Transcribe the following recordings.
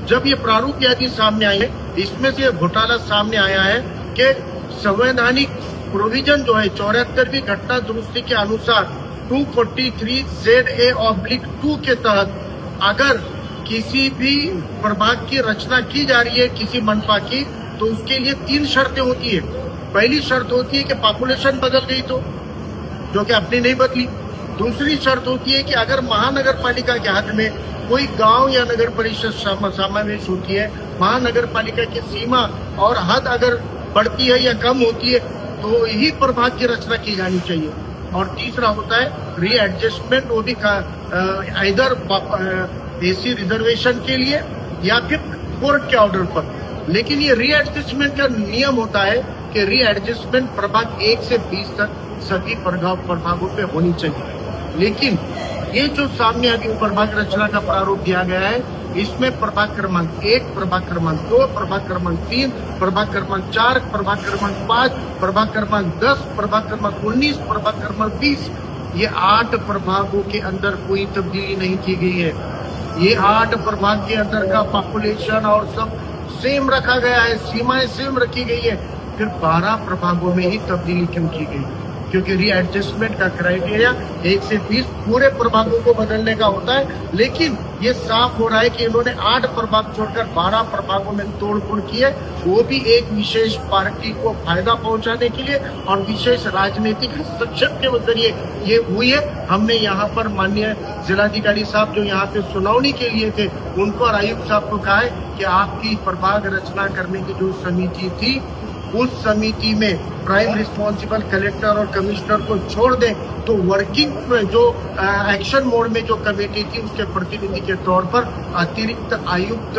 जब ये प्रारूप यादी सामने आई है, इसमें से घोटाला सामने आया है कि संवैधानिक प्रोविजन जो है 74वीं घटना दुरुस्ती के अनुसार 243ZA/2 के तहत अगर किसी भी प्रभाग की रचना की जा रही है किसी मनपा की, तो उसके लिए 3 शर्तें होती है। पहली शर्त होती है कि पॉपुलेशन बदल गई तो, जो कि अपनी नहीं बदली। दूसरी शर्त होती है कि अगर महानगर पालिका के हद में कोई गांव या नगर परिषद समावेश होती है, महानगर पालिका की सीमा और हद अगर बढ़ती है या कम होती है, तो ही प्रभाग की रचना की जानी चाहिए। और तीसरा होता है रीएडजस्टमेंट, वो भी इधर एसी रिजर्वेशन के लिए या फिर कोर्ट के ऑर्डर पर। लेकिन ये रीएडजस्टमेंट का नियम होता है कि रीएडजस्टमेंट प्रभाग 1 से 20 तक सभी प्रभागों पे होनी चाहिए। लेकिन ये जो सामने अभी प्रभाग रचना का प्रारूप दिया गया है, इसमें प्रभाग क्रमांक 1, प्रभाग क्रमांक 2, प्रभाग क्रमांक 3, प्रभाग क्रमांक 4, प्रभाग क्रमांक 5, प्रभाग क्रमांक 10, प्रभाग क्रमांक 19, प्रभाग क्रमांक 20, ये 8 प्रभागों के अंदर कोई तब्दीली नहीं की गई है। ये 8 प्रभाग के अंदर का पॉपुलेशन और सब सेम रखा गया है, सीमाएं सेम रखी गई है। फिर 12 प्रभागों में ही तब्दीली क्यों की गई? क्योंकि रीएडजस्टमेंट का क्राइटेरिया 1 से 20 पूरे प्रभागों को बदलने का होता है। लेकिन ये साफ हो रहा है कि इन्होंने 8 प्रभाग छोड़कर 12 प्रभागों में तोड़फोड़ की है, वो भी एक विशेष पार्टी को फायदा पहुंचाने के लिए और विशेष राजनीतिक हस्तक्षेप के जरिए ये हुई है। हमने यहाँ पर माननीय जिलाधिकारी साहब जो यहाँ पे सुनवाई के लिए थे, उनको और आयुक्त साहब को कहा है कि आपकी प्रभाग रचना करने की जो समिति थी, उस समिति में प्राइम रिस्पॉन्सिबल कलेक्टर और कमिश्नर को छोड़ दें, तो वर्किंग जो एक्शन मोड में जो कमेटी थी उसके प्रतिनिधि के तौर पर अतिरिक्त आयुक्त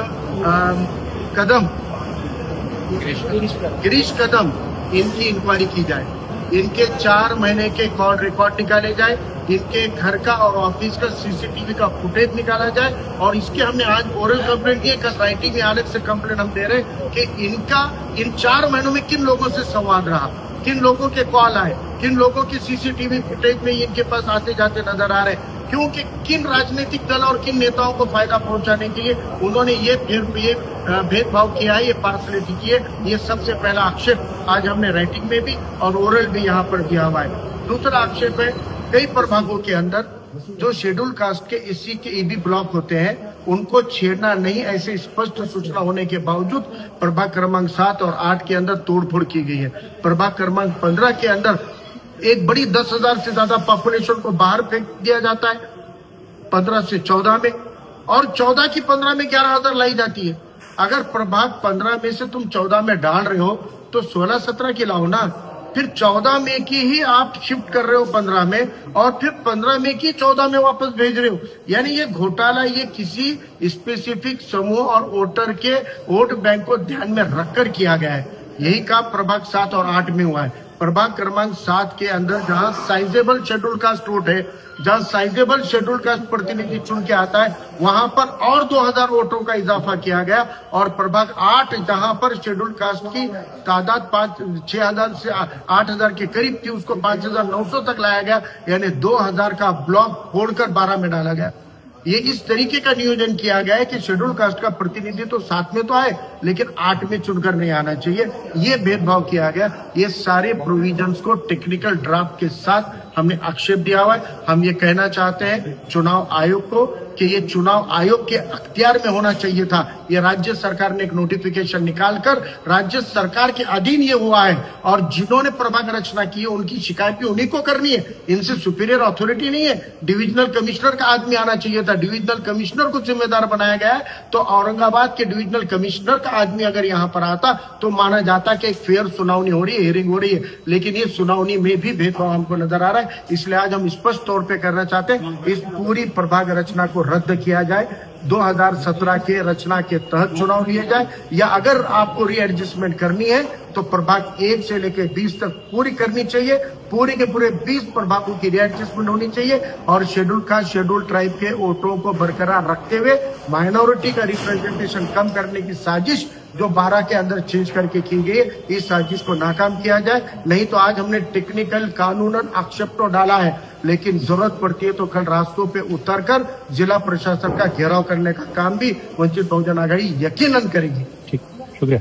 गिरीश कदम इनकी इंक्वायरी की जाए, इनके 4 महीने के कॉल रिकॉर्ड निकाले जाए, इनके घर का और ऑफिस का सीसीटीवी का फुटेज निकाला जाए। और इसके हमने आज ओरल कंप्लेंट दिए, कल राइटिंग में अलग से कंप्लेंट हम दे रहे हैं कि इनका इन 4 महीनों में किन लोगों से संवाद रहा, किन लोगों के कॉल आए, किन लोगों की सीसीटीवी फुटेज में इनके पास आते जाते नजर आ रहे हैं, क्योंकि किन राजनीतिक दल और किन नेताओं को फायदा पहुंचाने के लिए उन्होंने ये भेदभाव किया है, ये पार्सलिटी की है। ये सबसे पहला आक्षेप आज हमने राइटिंग में भी और ओरल भी यहाँ पर दिया हुआ है। दूसरा आक्षेप है, कई प्रभागों के अंदर जो शेड्यूल कास्ट के एससी के ईबी ब्लॉक होते हैं, उनको छेड़ना नहीं, ऐसे स्पष्ट सूचना होने के बावजूद प्रभाग क्रमांक 7 और 8 के अंदर तोड़फोड़ की गई है। प्रभाग क्रमांक 15 के अंदर एक बड़ी 10,000 से ज्यादा पॉपुलेशन को बाहर फेंक दिया जाता है 15 से 14 में, और 14 की 15 में 11,000 लाई जाती है। अगर प्रभाग 15 में से तुम 14 में डाल रहे हो तो 16-17 की लाओ ना, फिर 14 में की ही आप शिफ्ट कर रहे हो 15 में, और फिर 15 में की 14 में वापस भेज रहे हो। यानी ये घोटाला ये किसी स्पेसिफिक समूह और वोटर के वोट बैंक को ध्यान में रखकर किया गया है। यही काम प्रभाग 7 और 8 में हुआ है। प्रभाग क्रमांक 7 के अंदर जहां साइजेबल शेड्यूल कास्ट वोट है, जहां साइजेबल शेड्यूल कास्ट प्रतिनिधि चुन के आता है, वहां पर और 2,000 वोटों का इजाफा किया गया। और प्रभाग 8 जहां पर शेड्यूल कास्ट की तादाद 6,000 से 8,000 के करीब थी, उसको 5,900 तक लाया गया, यानी 2,000 का ब्लॉक फोड़कर 12 में डाला गया। ये इस तरीके का नियोजन किया गया है कि शेड्यूल कास्ट का प्रतिनिधि तो 7 में तो आए, लेकिन 8 में चुनकर नहीं आना चाहिए। ये भेदभाव किया गया। ये सारे प्रोविजंस को टेक्निकल ड्राफ्ट के साथ हमने आक्षेप दिया हुआ है। हम ये कहना चाहते हैं चुनाव आयोग को कि ये चुनाव आयोग के अख्तियार में होना चाहिए था। ये राज्य सरकार ने एक नोटिफिकेशन निकालकर राज्य सरकार के अधीन ये हुआ है, और जिन्होंने प्रभाग रचना की है उनकी शिकायत भी उन्हीं को करनी है। इनसे सुपीरियर अथॉरिटी नहीं है। डिविजनल कमिश्नर का आदमी आना चाहिए था। डिविजनल कमिश्नर को जिम्मेदार बनाया गया है, तो औरंगाबाद के डिविजनल कमिश्नर का आदमी अगर यहाँ पर आता तो माना जाता कि एक फेयर सुनावनी हो रही है, हियरिंग हो रही है। लेकिन ये सुनावनी में भी भेदभाव हमको नजर आ रहा है। इसलिए आज हम स्पष्ट तौर पे करना चाहते हैं, इस पूरी प्रभाग रचना को रद्द किया जाए, 2017 के रचना के तहत चुनाव लिए जाए, या अगर आपको रीएडजस्टमेंट करनी है तो प्रभाग 1 से लेकर 20 तक पूरी करनी चाहिए। पूरे के पूरे 20 प्रभागों की रीएडजस्टमेंट होनी चाहिए, और शेड्यूल कास्ट शेड्यूल ट्राइब के वोटों को बरकरार रखते हुए माइनॉरिटी का रिप्रेजेंटेशन कम करने की साजिश जो 12 के अंदर चेंज करके की गई, इस साजिश को नाकाम किया जाए। नहीं तो आज हमने टेक्निकल कानूनन आक्षेप तो डाला है, लेकिन जरूरत पड़ती है तो कल रास्तों पे उतरकर जिला प्रशासन का घेराव करने का काम भी वंचित बहुजन आघाड़ी यकीनन करेगी। ठीक, शुक्रिया।